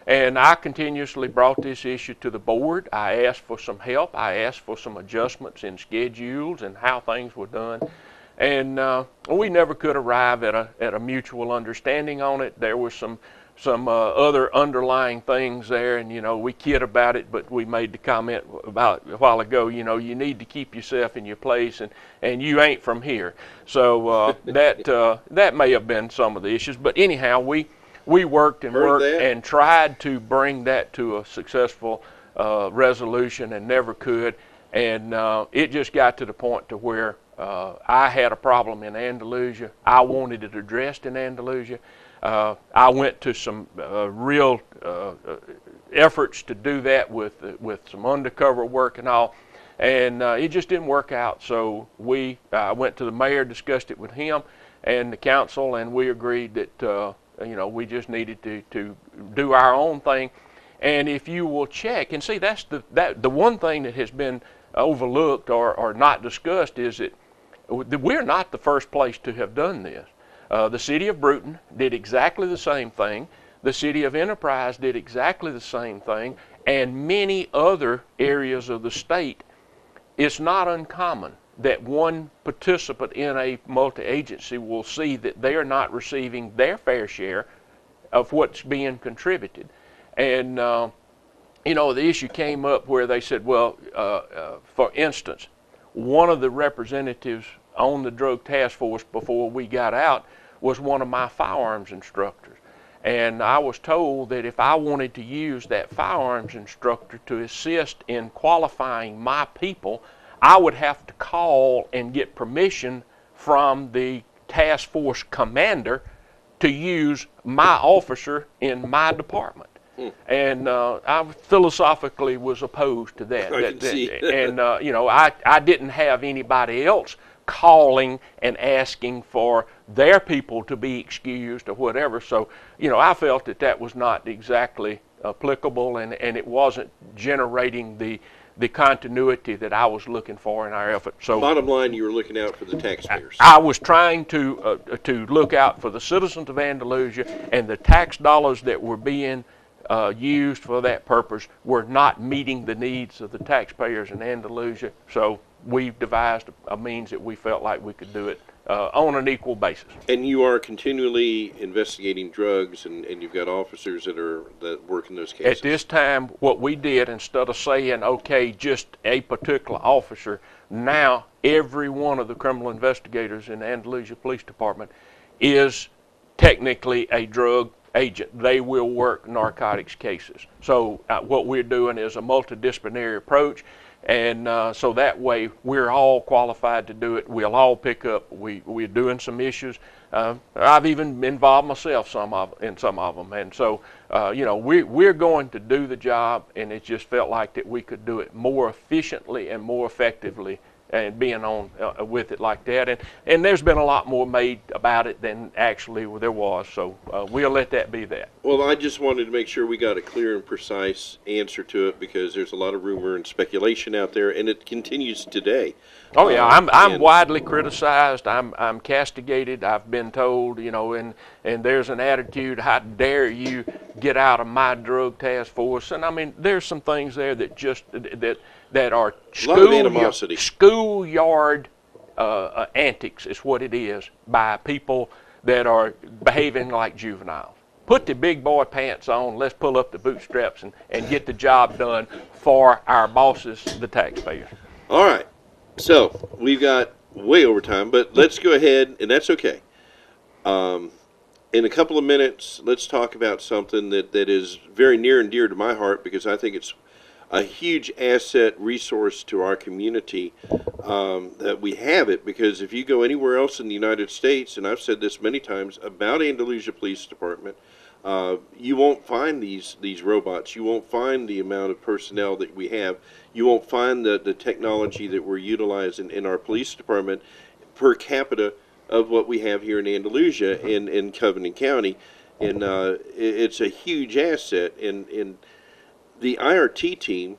And I continuously brought this issue to the board. I asked for some help. I asked for some adjustments in schedules and how things were done. And we never could arrive at a mutual understanding on it. There were some other underlying things there, and you know, we kid about it, but we made the comment about a while ago, you know, you need to keep yourself in your place, and you ain't from here. So that may have been some of the issues, but anyhow, we worked and tried to bring that to a successful resolution, and never could. And it just got to the point to where I had a problem in Andalusia. I wanted it addressed in Andalusia. I went to some real efforts to do that with some undercover work and all, and it just didn't work out. So we went to the mayor, discussed it with him and the council, and we agreed that you know, we just needed to do our own thing. And if you will check and see, that's the one thing that has been overlooked or not discussed is that we're not the first place to have done this. The city of Bruton did exactly the same thing. The city of Enterprise did exactly the same thing, and many other areas of the state. It's not uncommon that one participant in a multi-agency will see that they are not receiving their fair share of what's being contributed. And you know, the issue came up where they said, well, for instance, one of the representatives on the Drug Task Force before we got out was one of my firearms instructors. And I was told that if I wanted to use that firearms instructor to assist in qualifying my people, I would have to call and get permission from the task force commander to use my officer in my department. And I philosophically was opposed to that. I can see. And you know, I didn't have anybody else calling and asking for their people to be excused or whatever. So, you know, I felt that that was not exactly applicable, and it wasn't generating the continuity that I was looking for in our effort. So, bottom line, you were looking out for the taxpayers. I was trying to look out for the citizens of Andalusia, and the tax dollars that were being used for that purpose were not meeting the needs of the taxpayers in Andalusia. So we devised a means that we felt like we could do it on an equal basis. And you are continually investigating drugs, and you've got officers that work in those cases. At this time, what we did, instead of saying, okay, just a particular officer, now every one of the criminal investigators in the Andalusia Police Department is technically a drug agent. They will work narcotics cases. So what we're doing is a multidisciplinary approach, and so that way we're all qualified to do it. We'll all pick up. We're doing some issues. I've even involved myself in some of them, and so you know, we're going to do the job, and it just felt like that we could do it more efficiently and more effectively and being on with it like that. And there's been a lot more made about it than actually there was. So we'll let that be that. Well, I just wanted to make sure we got a clear and precise answer to it, because there's a lot of rumor and speculation out there, and it continues today. Oh yeah, I'm widely criticized. I'm castigated. I've been told, and there's an attitude, how dare you get out of my drug task force? And I mean, there's some things there that just that are schoolyard antics is what it is by people that are behaving like juveniles. Put the big boy pants on. Let's pull up the bootstraps and get the job done for our bosses, the taxpayers. All right. So we've got way over time, but let's go ahead, and that's okay. In a couple of minutes, let's talk about something that is very near and dear to my heart, because I think it's a huge asset resource to our community, that we have it, because if you go anywhere else in the United States, and I've said this many times about Andalusia Police Department, you won't find these robots. You won't find the amount of personnel that we have. You won't find the technology that we're utilizing in our police department per capita of what we have here in Andalusia in Covenant County. And it's a huge asset. And the IRT team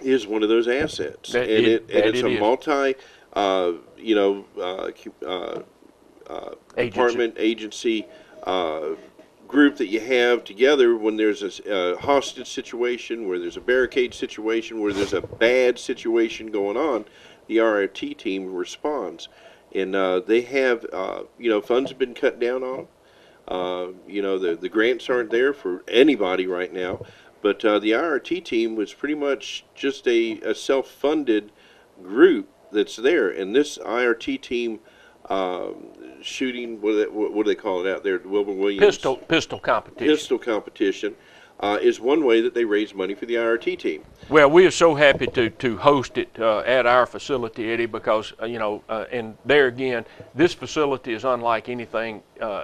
is one of those assets. It's a multi, department, agency, group that you have together when there's a hostage situation, where there's a barricade situation, where there's a bad situation going on. The RRT team responds, and they have funds have been cut down on them. The grants aren't there for anybody right now, but the IRT team was pretty much just a self-funded group that's there. And this IRT team shooting, what do they call it out there? Wilbur Williams Pistol competition. Pistol competition is one way that they raise money for the IRT team. Well, we are so happy to host it at our facility, Eddie, because and there again, this facility is unlike anything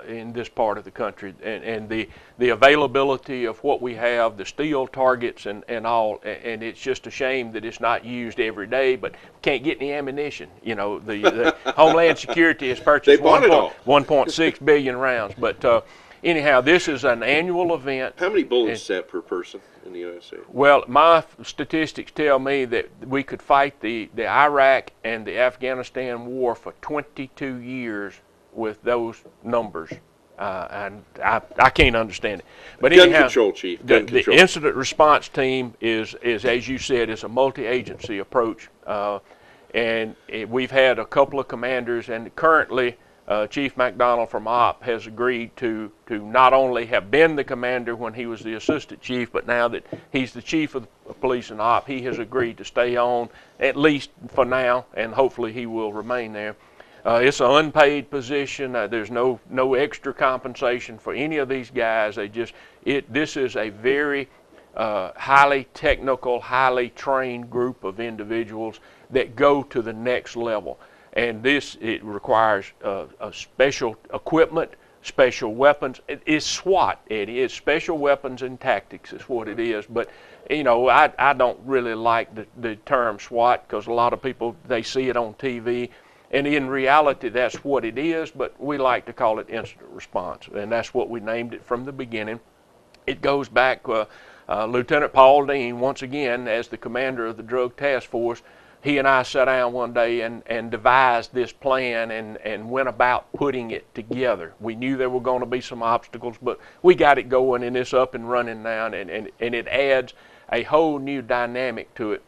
in this part of the country, and the availability of what we have, the steel targets and all, and it's just a shame that it's not used every day, but can't get any ammunition. The Homeland Security has purchased 1.6 billion rounds, but anyhow, this is an annual event. How many bullets set per person in the United States? Well, my statistics tell me that we could fight the Iraq and the Afghanistan war for 22 years with those numbers. And I can't understand it. But gun anyhow, control, Chief. The incident response team is, as you said, is a multi-agency approach. And we've had a couple of commanders, and currently Chief McDonald from OP has agreed to not only have been the commander when he was the assistant chief, but now that he's the chief of the police and OP, he has agreed to stay on, at least for now, and hopefully he will remain there. It's an unpaid position. There's no extra compensation for any of these guys. This is a very highly technical, highly trained group of individuals that go to the next level. And it requires special equipment, special weapons. It's SWAT, Eddie. It's special weapons and tactics is what it is. But, I don't really like the term SWAT, because a lot of people, they see it on TV. And in reality, that's what it is, but we like to call it incident response. And that's what we named it from the beginning. It goes back, Lieutenant Paul Dean, once again, as the commander of the Drug Task Force, he and I sat down one day and devised this plan and went about putting it together. We knew there were going to be some obstacles, but we got it going, and it's up and running now, and it adds a whole new dynamic to it.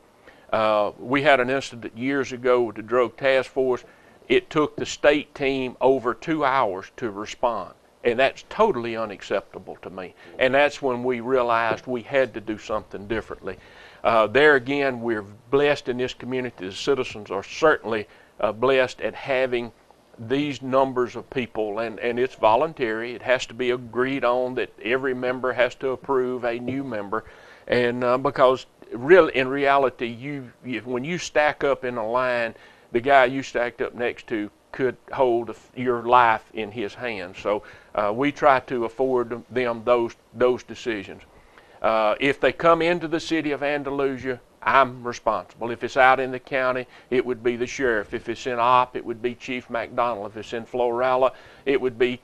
We had an incident years ago with the Drug Task Force. It took the state team over 2 hours to respond, and that's totally unacceptable to me. And that's when we realized we had to do something differently. There again, we're blessed in this community. The citizens are certainly blessed at having these numbers of people, and it's voluntary. It has to be agreed on that every member has to approve a new member, and because in reality, when you stack up in a line, the guy you stacked up next to could hold your life in his hands. So we try to afford them those decisions. If they come into the city of Andalusia, I'm responsible. If it's out in the county, it would be the sheriff. If it's in Opp, it would be Chief McDonald. If it's in Florala, it would be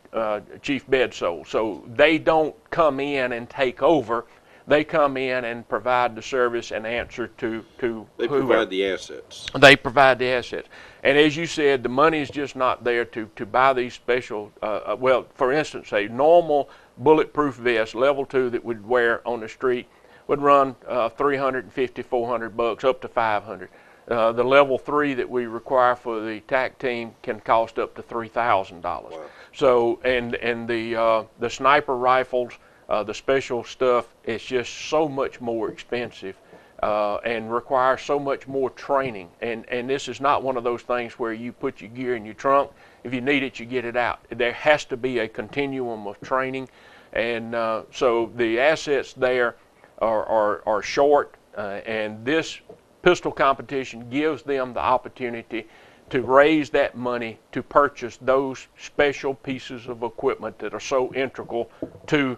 Chief Bedsoe. So they don't come in and take over. They come in and provide the service and answer to They whoever. provide the assets. They provide the assets. And as you said, the money is just not there to buy these special, well, for instance, a normal bulletproof vest, level 2 that we'd wear on the street would run $350, $400, up to $500. The level 3 that we require for the TAC team can cost up to $3,000. Wow. So, and the sniper rifles, the special stuff, it's just so much more expensive and requires so much more training. And this is not one of those things where you put your gear in your trunk. If you need it, you get it out. There has to be a continuum of training. And so the assets there are short, and this pistol competition gives them the opportunity to raise that money to purchase those special pieces of equipment that are so integral to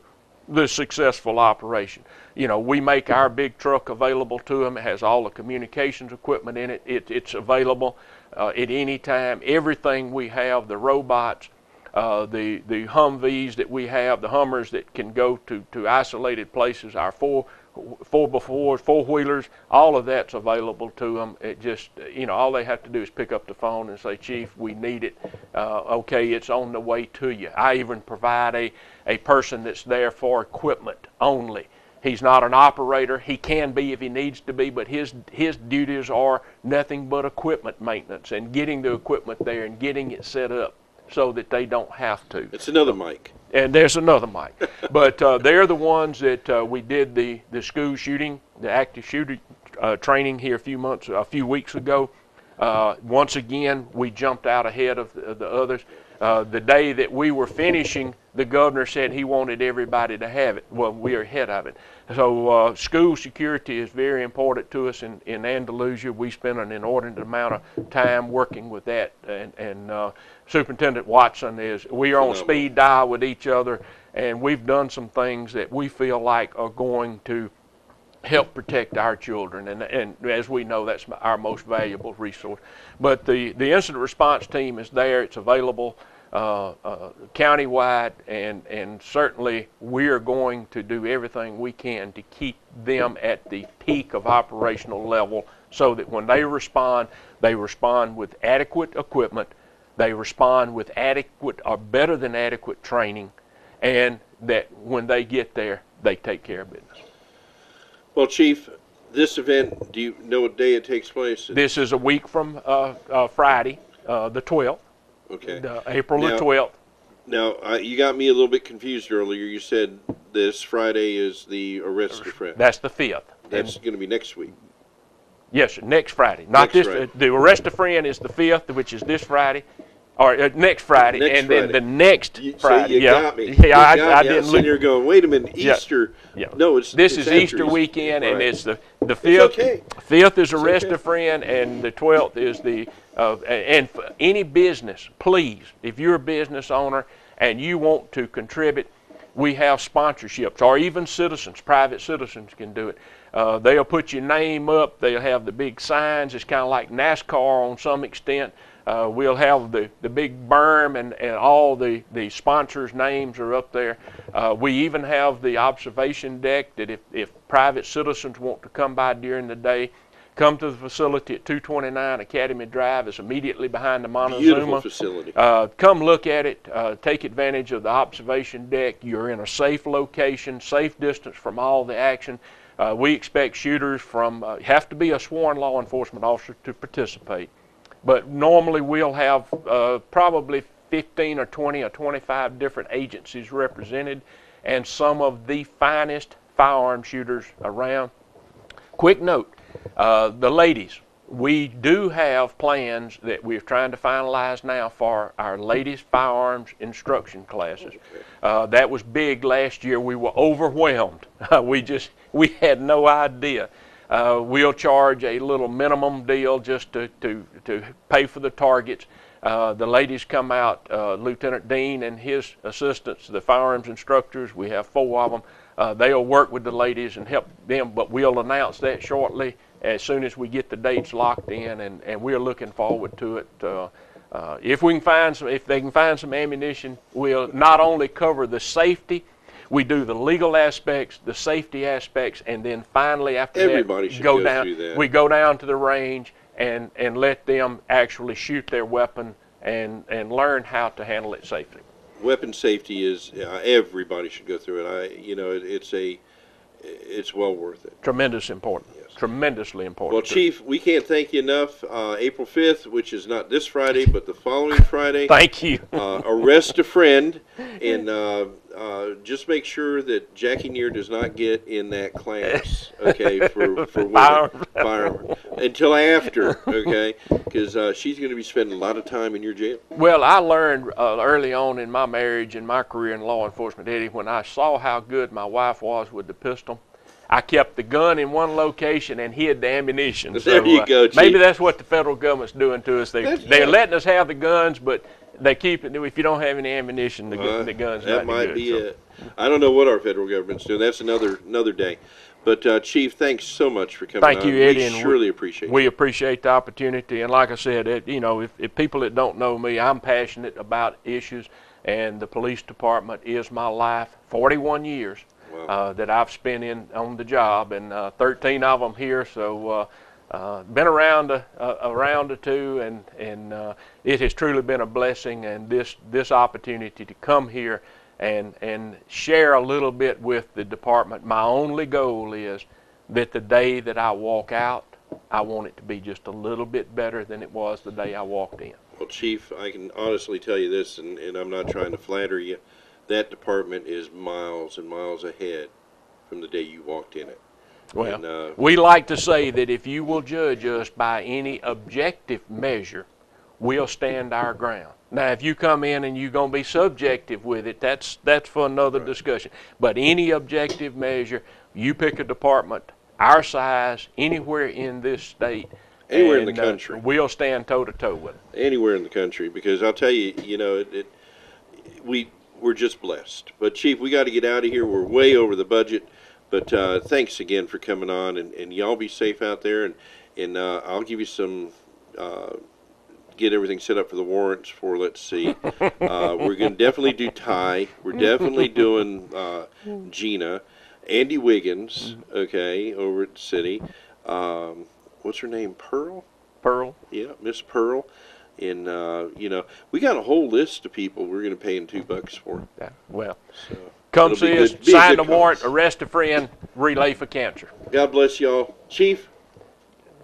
the successful operation. You know, we make our big truck available to them. It has all the communications equipment in it. It's available at any time. Everything we have, the robots, the Humvees that we have, the Hummers that can go to isolated places, our four-wheelers, all of that's available to them. It just, you know, all they have to do is pick up the phone and say, Chief, we need it. Okay, it's on the way to you. I even provide a person that's there for equipment only. He's not an operator. He can be if he needs to be, but his duties are nothing but equipment maintenance and getting the equipment there and getting it set up so that they don't have to. It's another Mike. And there's another Mike. But they're the ones that we did the school shooting, the active shooter training here a few weeks ago. Once again, we jumped out ahead of the others. The day that we were finishing, the governor said he wanted everybody to have it. Well, we are ahead of it. So school security is very important to us in Andalusia. We spend an inordinate amount of time working with that. And Superintendent Watson we are on speed dial with each other, and we've done some things that we feel like are going to help protect our children, and as we know, that's our most valuable resource. But the incident response team is there. It's available countywide, and certainly we are going to do everything we can to keep them at the peak of operational level so that when they respond with adequate equipment, they respond with adequate or better than adequate training, and that when they get there, they take care of business. Well, Chief, this event, do you know what day it takes place? This is a week from Friday, the 12th. Okay. April the 12th. Now, you got me a little bit confused earlier. You said this Friday is the Arrest a Friend. That's the 5th. That's going to be next week. Yes, sir, next Friday. Not next this. Friday. The Arrest a Friend is the 5th, which is this Friday. Or next Friday, next and Friday. then the next Friday. You got me. Yeah, I didn't look. You're going, wait a minute, Easter. Yeah. No, this is Easter weekend, and it's the 5th. Okay. 5th is Arrest a Friend, and the 12th is the. And for any business, please, if you're a business owner and you want to contribute, we have sponsorships, or even citizens, private citizens can do it. They'll put your name up. They'll have the big signs. It's kind of like NASCAR on some extent. We'll have the big berm, and all the sponsors' names are up there. We even have the observation deck that if private citizens want to come by during the day, come to the facility at 229 Academy Drive. It's immediately behind the Montezuma. Beautiful facility. Come look at it. Take advantage of the observation deck. You're in a safe location, safe distance from all the action. We expect shooters have to be a sworn law enforcement officer to participate. But normally we'll have probably 15 or 20 or 25 different agencies represented, and some of the finest firearm shooters around. Quick note, the ladies, we do have plans that we're trying to finalize now for our ladies firearms instruction classes. That was big last year. We were overwhelmed. We had no idea. We'll charge a little minimum deal just to pay for the targets. The ladies come out, Lieutenant Dean and his assistants, the firearms instructors, we have 4 of them. they'll work with the ladies and help them, but we'll announce that shortly as soon as we get the dates locked in, and we're looking forward to it. If they can find some ammunition, we'll not only cover the safety, we do the legal aspects, the safety aspects, and then finally after Everybody that, should go down. through that. We go down to the range and let them actually shoot their weapon and learn how to handle it safely. Weapon safety is everybody should go through it. It's well worth it. Tremendous important. Yes. Tremendously important. Well, Chief, we can't thank you enough. April 5th, which is not this Friday, but the following Friday. Thank you. Arrest a friend, and just make sure that Jackie Neer does not get in that class, okay, for women. Firearm. Until after, okay, because she's going to be spending a lot of time in your jail. Well, I learned early on in my marriage and my career in law enforcement, Eddie, when I saw how good my wife was with the pistol, I kept the gun in one location and hid the ammunition. There so, you go, Chief. Maybe that's what the federal government's doing to us. They're letting us have the guns, but they keep it. If you don't have any ammunition, the gun's that not might good, be so. it. I don't know what our federal government's doing. That's another day. But Chief, thanks so much for coming on. Thank you, Eddie. We surely appreciate it. We appreciate the opportunity, and like I said, if people that don't know me, I'm passionate about issues, and the police department is my life. 41 years. Wow. That I've spent on the job, and 13 of them here. So been around a round or two, and it has truly been a blessing. And this opportunity to come here and share a little bit with the department. My only goal is that the day that I walk out, I want it to be just a little bit better than it was the day I walked in. Well, Chief, I can honestly tell you this, and I'm not trying to flatter you. That department is miles and miles ahead from the day you walked in it. Well, and, we like to say that if you will judge us by any objective measure, we'll stand our ground. Now, if you come in and you're going to be subjective with it, that's for another discussion. But any objective measure, you pick a department our size anywhere in this state, anywhere in the country, we'll stand toe-to-toe with them. Anywhere in the country, because I'll tell you, we're just blessed. But Chief, we got to get out of here. We're way over the budget. But thanks again for coming on, and y'all be safe out there. And I'll give you some, get everything set up for the warrants for, let's see. We're going to definitely do Ty. We're definitely doing Gina. Andy Wiggins, okay, over at the city. What's her name? Pearl? Pearl? Yeah, Miss Pearl. And, we got a whole list of people we're going to pay in $2 for. Yeah, well, So, come it'll be see us, good- be a sign the good warrant, cause. arrest a friend, relay for cancer. God bless y'all. Chief,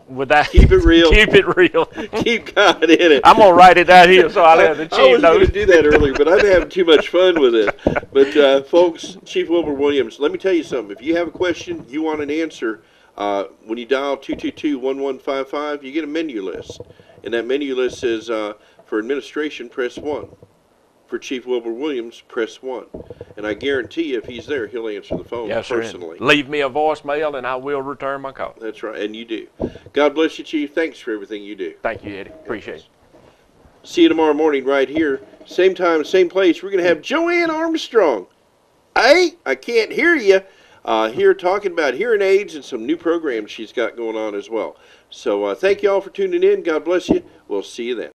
With that, keep it real. keep it real. Keep God in it. I'm gonna write it out here so I'll have the I chief was going notes. to do that earlier, but I'm having too much fun with it. But, folks, Chief Wilbur Williams, let me tell you something. If you have a question, you want an answer, when you dial 222-1155, you get a menu list. And that menu list says, for administration, press 1. For Chief Wilbur Williams, press 1. And I guarantee you, if he's there, he'll answer the phone Yes, sir. personally. Leave me a voicemail and I will return my call. That's right, and you do. God bless you, Chief. Thanks for everything you do. Thank you, Eddie. Appreciate it. See you tomorrow morning right here. Same time, same place. We're going to have Joanne Armstrong. Hey, I can't hear you. Here talking about hearing aids and some new programs she's got going on as well. So thank you all for tuning in. God bless you. We'll see you then.